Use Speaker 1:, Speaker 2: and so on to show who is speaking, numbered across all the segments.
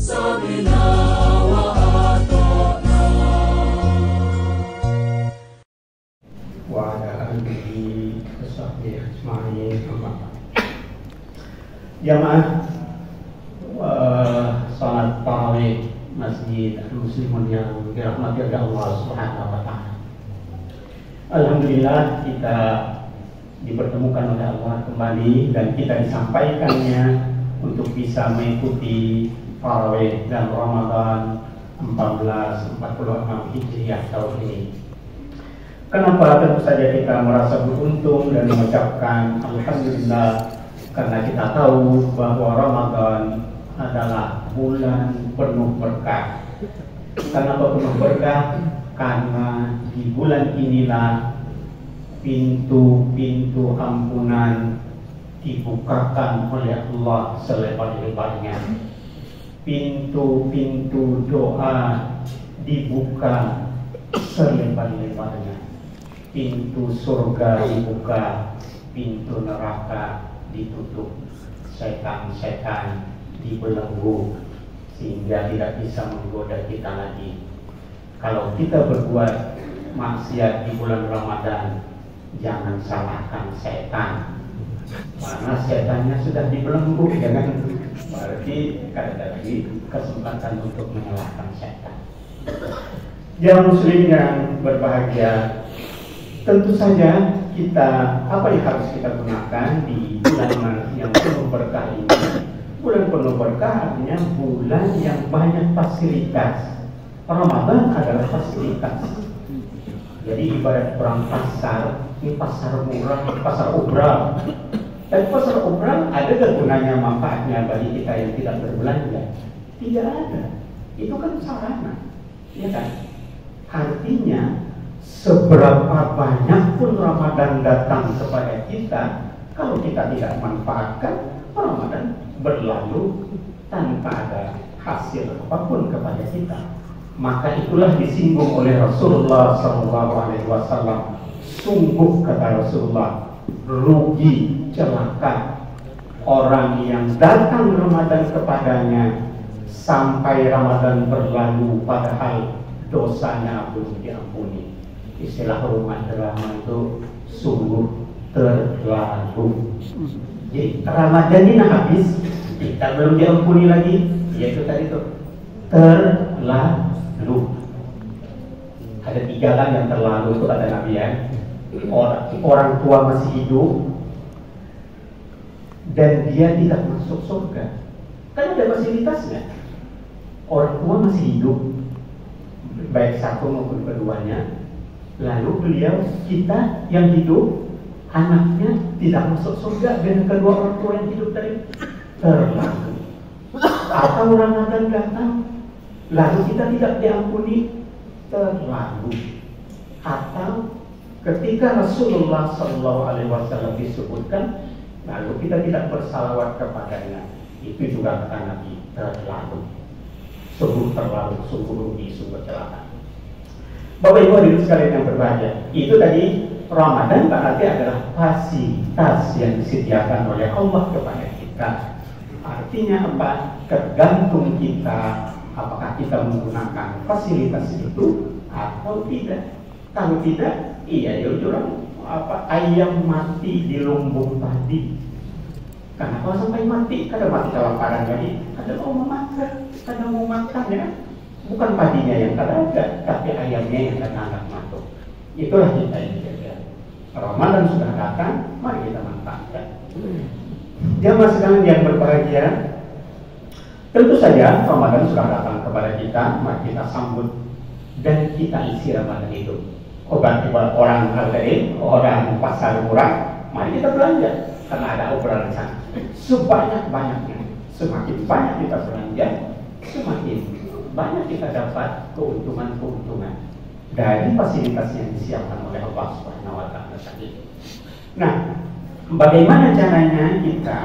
Speaker 1: سمعنا وأطعنا
Speaker 2: وعلى آله وصحبه أجمعين. Jamaah salat tarawih Masjid Muslimun yang dirahmati oleh Allah Subhanahu wa taala. Alhamdulillah kita dipertemukan oleh Allah kembali dan kita disampaikannya untuk bisa mengikuti tarawih dan Ramadan 1446 Hijriah tahun ini. Kenapa? Tentu saja kita merasa beruntung dan mengucapkan Alhamdulillah karena kita tahu bahwa Ramadan adalah bulan penuh berkah. Kenapa penuh berkah? Karena di bulan inilah pintu-pintu ampunan dibukakan oleh Allah selebar-lebarnya. Pintu-pintu doa dibuka selebar-lebarnya. Pintu surga dibuka, pintu neraka ditutup, setan-setan dibelenggu sehingga tidak bisa menggoda kita lagi. Kalau kita berbuat maksiat di bulan Ramadan, jangan salahkan setan, karena setannya sudah dibelenggu, jangan berarti ada lagi kesempatan untuk menyalahkan setan. Jamaah muslim yang berbahagia, tentu saja kita apa yang harus kita gunakan di bulan yang penuh berkah ini. Bulan penuh berkah artinya bulan yang banyak fasilitas. Ramadan adalah fasilitas. Jadi ibarat orang pasar, ini pasar murah, pasar obral. Tapi pasar obral ada gunanya manfaatnya bagi kita yang tidak berbelanja? Tidak ada. Itu kan sarana, ya kan? Artinya seberapa banyak pun Ramadan datang kepada kita, kalau kita tidak manfaatkan, Ramadan berlalu tanpa ada hasil apapun kepada kita. Maka itulah disinggung oleh Rasulullah SAW. Sungguh kata Rasulullah, rugi, celaka orang yang datang Ramadan kepadanya sampai Ramadan berlalu padahal dosanya belum diampuni. Istilah rumah drama itu sungguh terlalu. Jadi Ramadan ini habis, kita belum diampuni lagi, yaitu tadi itu terlalu. Ada 3 kan yang terlalu itu kata Nabi ya. Orang tua masih hidup dan dia tidak masuk surga. Kan ada fasilitasnya. Orang tua masih hidup, baik satu maupun keduanya. Lalu beliau, kita yang hidup, anaknya tidak masuk surga dengan kedua orang tua yang hidup tadi. Terlalu. Atau Ramadan datang, lalu kita tidak diampuni, terlalu. Atau ketika Rasulullah SAW disebutkan, lalu kita tidak bersalawat kepadanya, itu juga kata Nabi, terlalu. Sungguh terlalu, sungguh rugi, sungguh celaka. Bapak Ibu hadirin sekalian yang berbahagia, itu tadi Ramadan berarti adalah fasilitas yang disediakan oleh Allah kepada kita. Artinya apa? Tergantung kita apakah kita menggunakan fasilitas itu atau tidak. Kalau tidak, iya jujur ayam mati di lumbung padi. Kenapa sampai mati? Kadang mati kelaparan tadi, kadang mau memakan, kadang mau makan ya. Bukan padinya yang ada, tapi ayamnya yang tertangkap masuk. Itulah kita ini. Ramadan sudah datang, mari kita manfaatkan. Jamaah sekalian yang berbahagia, tentu saja Ramadan sudah datang kepada kita, mari kita sambut dan kita isi Ramadan itu. Berarti orang hargai, orang pasar murah, mari kita belanja karena ada obrolan sana. Sebanyak-banyaknya, semakin banyak kita belanja, semakin banyak kita dapat keuntungan-keuntungan dari fasilitas yang disiapkan oleh Allah Subhanahu wa taala tadi. Nah, bagaimana caranya kita?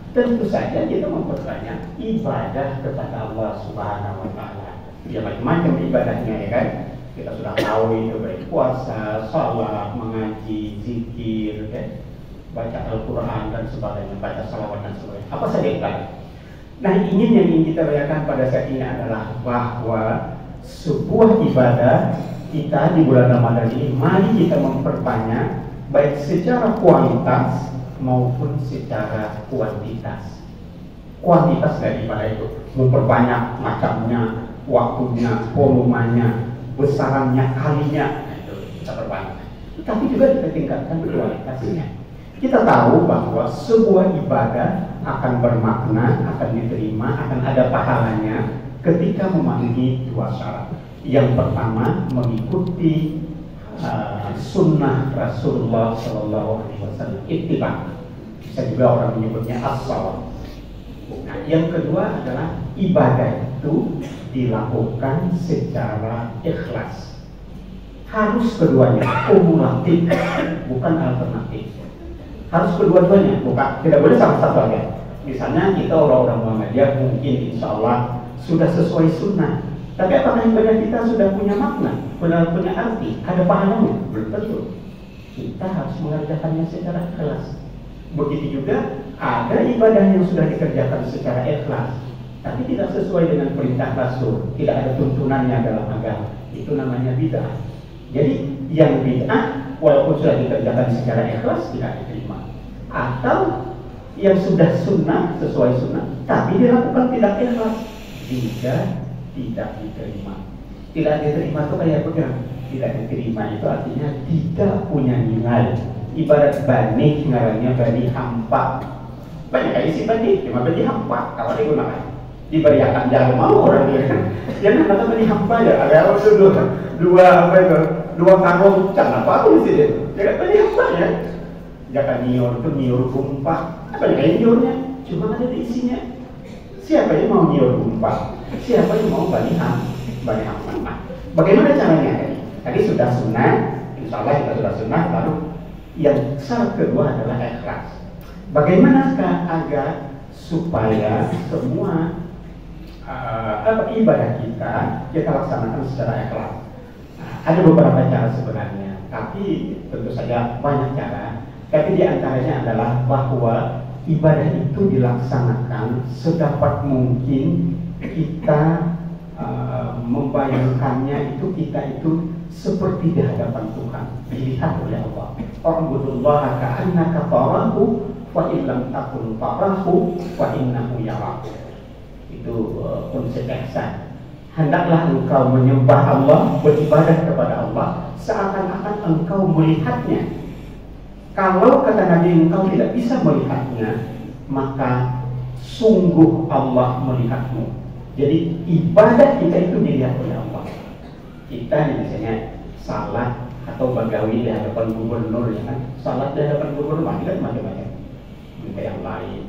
Speaker 2: Tentu saja kita memperbanyak ibadah kepada Allah Subhanahu wa taala. Ya macam-macam ibadahnya ya kan. Kita sudah tahu itu baik puasa, salat, mengaji, zikir, ya, baca Al-Quran dan sebagainya, baca salawat dan sebagainya. Apa saja ibadah. Nah, yang ingin kita bayangkan pada saat ini adalah bahwa sebuah ibadah kita di bulan Ramadan ini, mari kita memperbanyak baik secara kualitas maupun secara kuantitas. Kuantitas dari ibadah itu memperbanyak macamnya, waktunya, volumenya, besarannya, kalinya, itu kita perbanyak. Tapi juga kita tingkatkan kualitasnya. Kita tahu bahwa sebuah ibadah akan bermakna, akan diterima, akan ada pahalanya ketika memenuhi dua syarat. Yang pertama, mengikuti sunnah Rasulullah SAW, ittiba. Bisa juga orang menyebutnya as-shawab. Nah, yang kedua adalah ibadah itu dilakukan secara ikhlas. Harus keduanya, kumulatif, bukan alternatif. Harus kedua-duanya, bukan, tidak boleh salah satu aja. Misalnya kita orang-orang Muhammadiyah mungkin insya Allah sudah sesuai sunnah, tapi apakah ibadah kita sudah punya makna, punya arti, ada pahalanya? Belum tentu. Kita harus mengerjakannya secara ikhlas. Begitu juga ada ibadah yang sudah dikerjakan secara ikhlas, tapi tidak sesuai dengan perintah Rasul, tidak ada tuntunannya dalam agama. Itu namanya bid'ah. Jadi yang bid'ah walaupun sudah dikerjakan secara ikhlas tidak diterima, atau yang sudah sunnah, sesuai sunnah tapi dilakukan tidak ikhlas juga tidak diterima. Tidak diterima itu kayak pegang. Tidak diterima itu artinya tidak punya nilai. Ibarat bani, ngarannya bani hampa. Banyak kali isi bani, cuma bani hampa kalau digunakan diberiakan jangan mau orang dia. Jangan kata bani hampa ya. Ada dua karung jangan apa aku di sini. Jangan bani hampa ya. Jangan niur kumpak. Apa yang niurnya? Cuma ada di isinya. Siapa yang mau niur kumpak? Siapa yang mau bani hampa? Nah, bagaimana caranya? Tadi sudah sunnah, insya Allah kita sudah sunnah. Lalu yang syarat kedua adalah ikhlas. Bagaimanakah agar supaya semua ibadah kita laksanakan secara ikhlas? Nah, ada beberapa cara sebenarnya, tapi tentu saja banyak cara. Tapi di antaranya adalah bahwa ibadah itu dilaksanakan sedapat mungkin kita membayangkannya itu kita itu seperti di hadapan Tuhan, dilihat oleh Allah. U'budullaha ka'annaka tarahu wa illam takun tarahu wa innahu yarahu. Itu konsep ihsan. Hendaklah engkau menyembah Allah, beribadah kepada Allah seakan-akan engkau melihatnya. Kalau kata Nabi engkau tidak bisa melihatnya, maka sungguh Allah melihatmu. Jadi ibadah kita itu dilihat oleh Allah. Kita misalnya salat atau bagawi di hadapan gubernur, ya kan? Salat di hadapan gubernur kan macam-macam. Minta yang lain,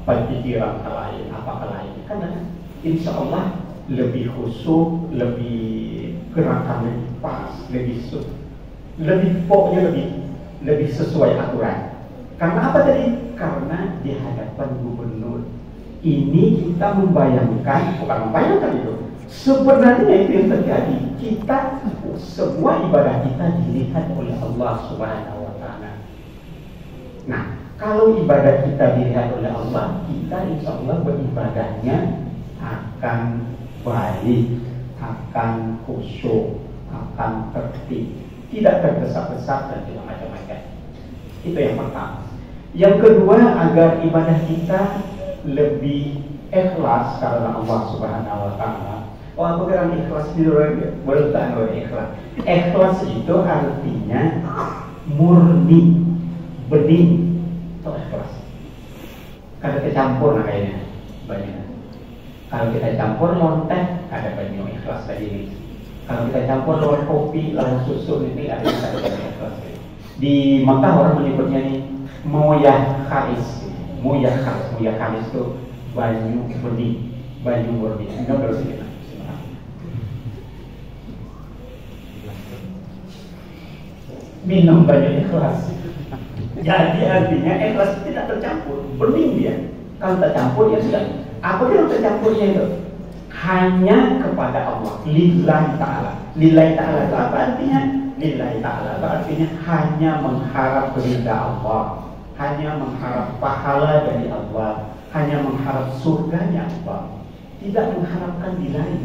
Speaker 2: pikiran lain, apakah lain. Karena insya Allah lebih khusyuk, lebih gerakannya pas, lebih pokoknya lebih sesuai aturan. Karena apa tadi? Karena di hadapan gubernur. Ini kita membayangkan, bukan membayangkan itu. Sebenarnya itu yang terjadi. Kita, semua ibadah kita dilihat oleh Allah Subhanahu wa Ta'ala. Nah, kalau ibadah kita dilihat oleh Allah, kita insya Allah beribadahnya akan baik, akan khusyuk, akan tertib, tidak tergesa-gesa dan tidak macam-macam. Itu yang pertama. Yang kedua, agar ibadah kita lebih ikhlas karena Allah Subhanahu wa Ta'ala. Oh, apa kira ikhlas itu boleh tak ikhlas? Ikhlas itu artinya murni, bening, itu ikhlas. Kalau kita campur kayaknya banyak. Kalau kita campur lonteh ada banyak ikhlas tadi. Kalau kita campur lawan kopi, lawan susu ini ada ikhlas. Di Makkah orang menyebutnya ini moyah khalis. Moyah khalis itu banyu bening, banyu murni. Enggak berarti kita. Minum banyak ikhlas. Jadi artinya ikhlas tidak tercampur, bening dia. Kalau tercampur ya sudah. Apa yang tercampurnya itu? Hanya kepada Allah, lillahi ta'ala. Lillahi ta'ala itu apa artinya? Lillahi ta'ala itu artinya hanya mengharap ridha Allah, hanya mengharap pahala dari Allah, hanya mengharap surganya Allah, tidak mengharapkan di lain.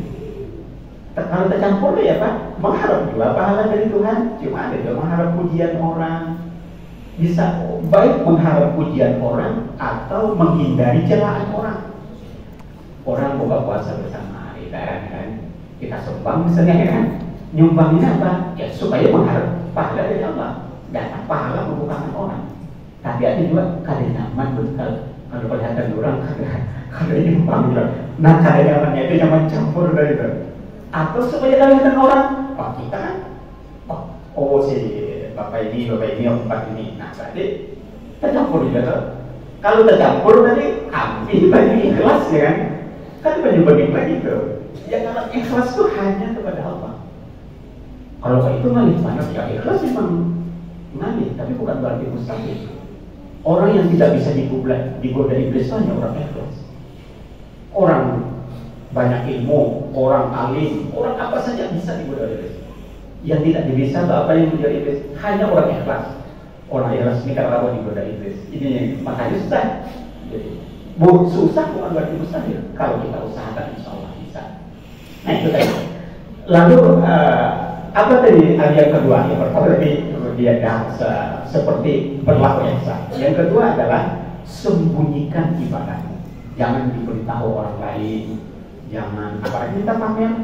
Speaker 2: Kalau tercampur ya Pak, mengharap juga pahala dari Tuhan, cuma ada juga mengharap pujian orang. Bisa baik mengharap pujian orang atau menghindari celaan orang. Orang buka puasa bersama, kan kita sumbang misalnya kan, nyumbangnya apa? Ya supaya mengharap pahala dari Allah, dan pahala membukakan orang. Tapi ada juga kadang nyaman betul kalau kelihatan orang kadang nyumbang juga. Nah kadang nyamannya itu nyaman campur dari itu. Atau supaya kelihatan orang, Pak kita kan, oh si bapak ini empat ini. Nah berarti tercampur juga. Kalau tercampur berarti kami bagi ikhlas ya kan? Kan bagi lagi tuh. Ya kalau ikhlas itu hanya kepada Allah. Kalau itu ngalir banyak ya ikhlas memang ngalir, tapi bukan berarti mustahil. Orang yang tidak bisa digoda iblis hanya orang ikhlas. Orang banyak ilmu, orang alim, orang apa saja bisa digoda iblis. Yang tidak bisa apa yang menjadi iblis hanya orang ikhlas. Orang ikhlas ini karena apa digoda iblis. Ini makanya susah. Jadi susah bukan berarti mustahil. Kalau kita usahakan insya Allah bisa. Nah itu tadi. Lalu apa tadi yang kedua? Yang pertama tadi dia seperti berlaku ihsan. Yang kedua adalah sembunyikan ibadahmu. Jangan diberitahu orang lain. Jangan apalagi kita pamer.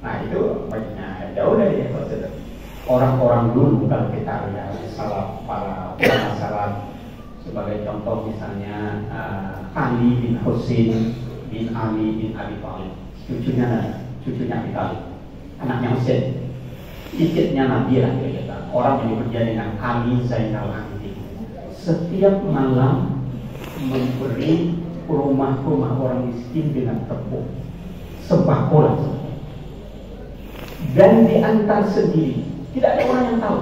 Speaker 2: Nah itu banyak jauh dari itu. Orang-orang dulu kalau kita lihat para ulama salaf sebagai contoh misalnya Ali bin Husain bin Ali bin Abi Thalib, cucunya Abi Thalib, anaknya Husain, cicitnya Nabi lah kita. Orang yang bekerja dengan Ali Zainal Abidin setiap malam memberi rumah-rumah orang miskin dengan tepung sembako lah, dan diantar sendiri, tidak ada orang yang tahu.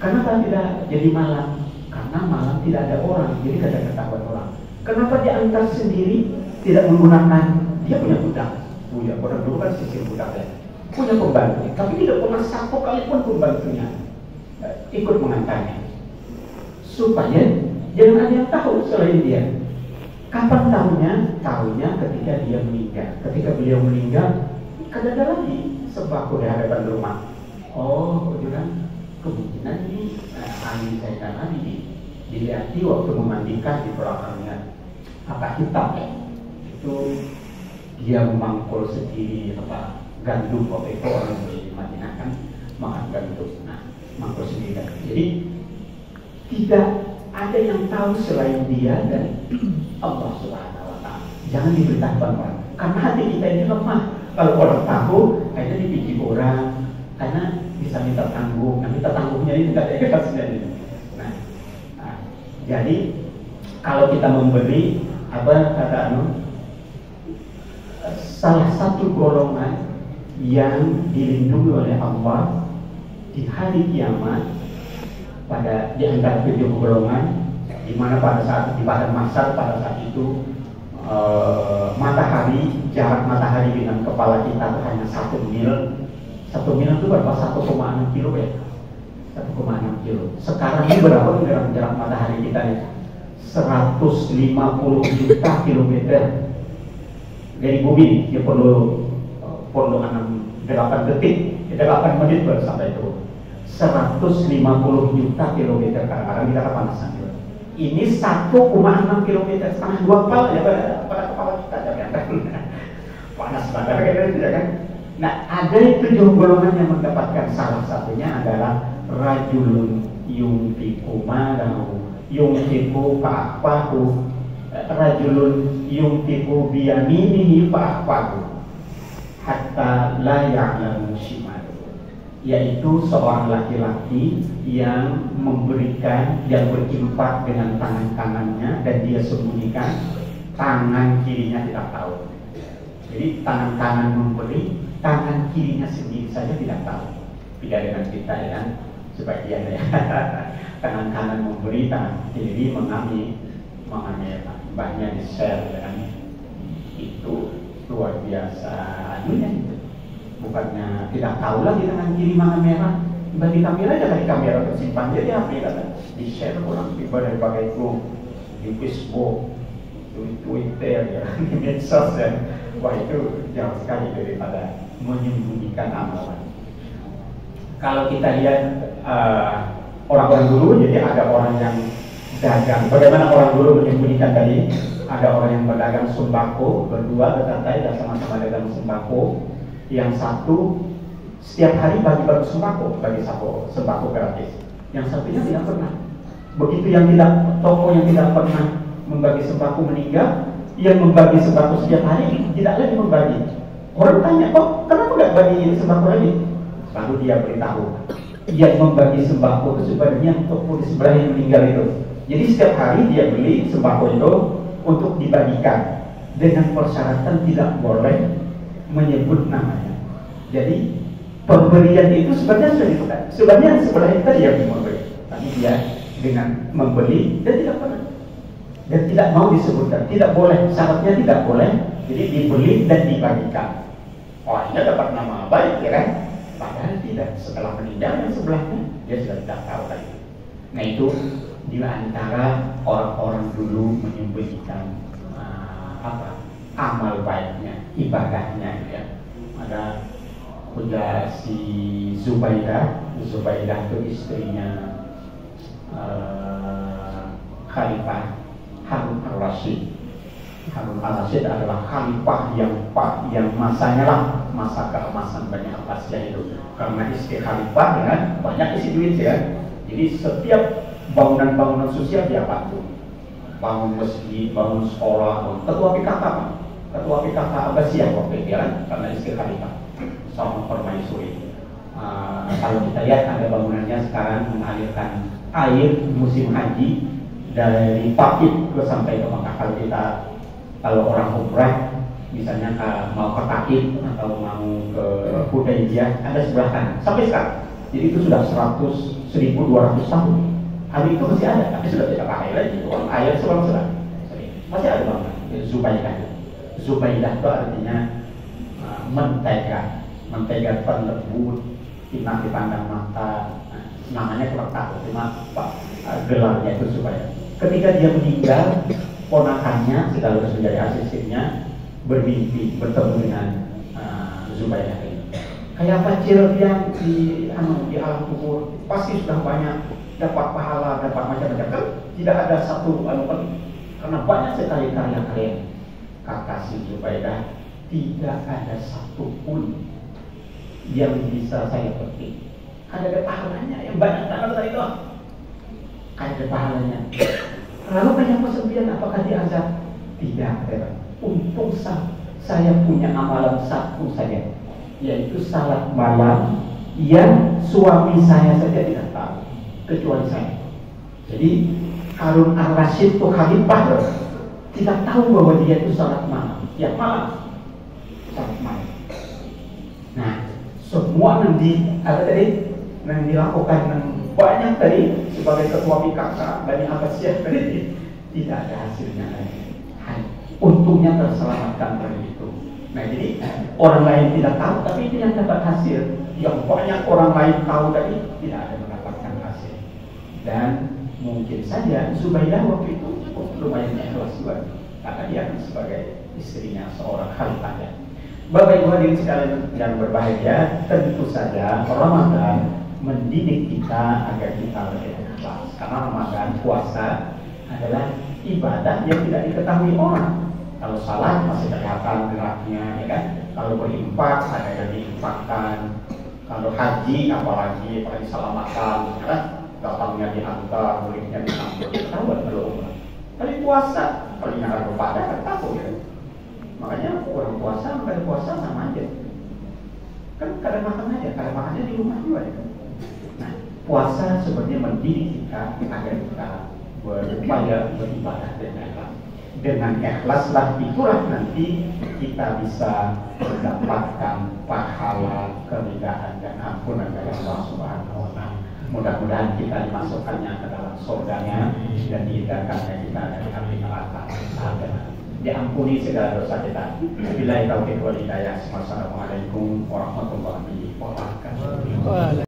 Speaker 2: Kenapa tidak jadi malam? Karena malam tidak ada orang, jadi tidak ada ketahuan orang. Kenapa diantar sendiri? Tidak menggunakan, dia punya budak, orang dulu kan sisir budak ya, punya pembantu, tapi tidak pernah satu kali pun pembantunya ikut mengantarnya, supaya jangan ada yang tahu selain dia. Kapan tahunya? Tahunya ketika dia meninggal. Ketika beliau meninggal, kan ada lagi sembako di hadapan rumah. Oh, kan kemungkinan ini Ali Zainal Abidin dilihat waktu memandikan di belakangnya apa hitam ya. Itu dia memangkul sendiri apa gandum waktu itu orang di Madinah kan makan gandum. Nah, mangkul sendiri. Jadi tidak ada yang tahu selain dia dan Allah Subhanahu wa Ta'ala. Jangan diberitahukan orang, karena hati kita ini lemah. Kalau orang tahu, akhirnya dipijik orang, karena bisa minta tanggung. Nah, minta tanggungnya ini tidak ada ikhlasnya. Nah, jadi kalau kita memberi apa kata salah satu golongan yang dilindungi oleh Allah di hari kiamat pada di antara 7 golongan, di mana pada saat di padang mahsyar pada saat itu matahari, jarak matahari dengan kepala kita hanya 1 mil. 1 mil itu berapa? 1,6 kilo ya. 1,6 kilo. Sekarang ini berapa jarak matahari kita ya? 150 juta kilometer dari bumi. Dia perlu 8 detik, 8 menit baru sampai itu. 150 juta kilometer, kadang-kadang kita kepanasan. Ini 1,6 kilometer, setengah 2 kali ya pada kepala kita, panas banget ya kan. Nah, ada 7 golongan yang mendapatkan, salah satunya adalah rajulun yunfiqu malahu, yunfiqu fa'afahu, rajulun yunfiqu biyaminihi fa'afahu hatta la ya'lamu shimalu, yaitu seorang laki-laki yang memberikan, yang berinfak dengan tangan kanannya dan dia sembunyikan, tangan kirinya tidak tahu. Jadi tangan kanan memberi, tangan kirinya sendiri saja tidak tahu. Beda dengan kita ya kan, sebagian ya. Tangan kanan memberi, tangan kiri mengambil banyak di share ya kan. Itu luar biasa anunya itu. Bukannya tidak tahu lagi tangan kiri mana merah, bagi kamera aja, dari kamera tersimpan dia di HP kan, di share orang di berbagai grup, di Facebook, Twitter ya, di medsos ya. Wah itu jauh sekali daripada menyembunyikan amalan. Kalau kita lihat orang-orang dulu, jadi ada orang yang dagang. Bagaimana orang dulu menyembunyikan tadi? Ada orang yang berdagang sembako, berdua bersantai dan sama-sama dagang sembako. Yang satu setiap hari bagi-bagi sembako, bagi sembako gratis. Yang satunya tidak pernah. Begitu yang toko yang tidak pernah membagi sembako meninggal, yang membagi sembako setiap hari tidak lagi membagi. Orang tanya, kok kenapa nggak bagi sembako lagi? Lalu dia beritahu, yang membagi sembako itu sebenarnya toko di sebelah yang meninggal itu. Jadi setiap hari dia beli sembako itu untuk dibagikan dengan persyaratan tidak boleh menyebut namanya. Jadi pemberian itu sebenarnya sudah dibuka. Sebenarnya sebelah itu dia yang memberi, tapi dia dengan membeli dan tidak pernah dan tidak mau disebutkan, tidak boleh, syaratnya tidak boleh. Jadi dibeli dan dibagikan. Orangnya dapat nama baik, ya kan? Padahal tidak. Setelah meninggal yang sebelahnya dia sudah tidak tahu lagi. Nah itu di antara orang-orang dulu menyembunyikan amal baiknya, ibadahnya, ya. Ada udah si Zubaidah itu istrinya Khalifah Harun al-Rashid. Harun al-Rashid adalah khalifah yang masanya lah masa keemasan Bani Abbasiyah itu. Karena istri khalifah dengan banyak isi duit ya. Jadi setiap bangunan-bangunan sosial dia bantu. Bangun masjid, bangun sekolah, ketua PKK Abbasiyah waktu itu ya, karena istri khalifah sama permaisuri. Kalau kita lihat ada bangunannya sekarang mengalirkan air musim haji dari Pakit ke sampai ke Mekah. Kalau orang umrah misalnya mau ke Pakit atau mau ke Hudaybiyah ada sebelah kanan sampai sekarang. Jadi itu sudah 1.200 tahun. Hari itu masih ada, tapi sudah tidak pakai lagi. Uang air selang-selang masih ada bangunan. Zubaidah itu artinya mentega terlebut, tidak dipandang mata. Namanya kurang tahu, cuma gelarnya itu supaya ketika dia meninggal, ponakannya sekaligus menjadi asisten-nya bermimpi bertemu dengan Zubaidah ini. Kayak kecil yang di alam kubur pasti sudah banyak dapat pahala, dapat macam-macam kan? Tidak ada satu karena banyak sekali karya-karya. Kata si Zubaidah, tidak ada satupun yang bisa saya petik. Ada pahalanya yang banyak tangan saya itu. Ada pahalanya. Lalu banyak kesepian, apakah diazab? Tidak, untung saya punya amalan satu saja, yaitu salat malam yang suami saya saja tidak tahu, kecuali saya. Jadi Harun al-Rashid itu khalifah tidak tahu bahwa dia itu salat malam, ya malam salat malam. Nah, semua yang dilakukan banyak tadi sebagai ketua PKK Bani Abbasiyah tadi tidak ada hasilnya lagi. Untungnya terselamatkan dari itu. Nah jadi orang lain tidak tahu, tapi itu yang dapat hasil. Yang banyak orang lain tahu tadi tidak ada mendapatkan hasil. Dan mungkin saja Zubaidah waktu itu lumayan ikhlas juga, karena dia sebagai istrinya seorang khalifah. Bapak Ibu hadirin sekalian yang berbahagia, tentu saja Ramadan mendidik kita agar kita lebih ikhlas. Karena Ramadan puasa adalah ibadah yang tidak diketahui orang. Kalau salat masih kelihatan geraknya, ya kan? Kalau berinfak ada yang diinfakkan. Kalau haji apalagi salamatan, ya kan? Datangnya diantar, muridnya diantar, ketahuan belum. Tapi puasa, kalau ingat kepada kan tahu ya. Makanya orang puasa sama aja. Kan kadang makan aja, kadang makannya di rumah juga ya. Nah, puasa sebenarnya mendidik kita agar kita berupaya beribadah dengan ikhlas. Dengan ikhlaslah itulah nanti kita bisa mendapatkan pahala, keridhaan dan ampunan dari Allah Subhanahu wa Ta'ala. Mudah-mudahan kita dimasukkannya ke dalam surganya dan dihindarkannya kita dari api neraka. Diampuni segala dosa kita. Billahi taufiq wal hidayah. Wassalamualaikum warahmatullahi wabarakatuh.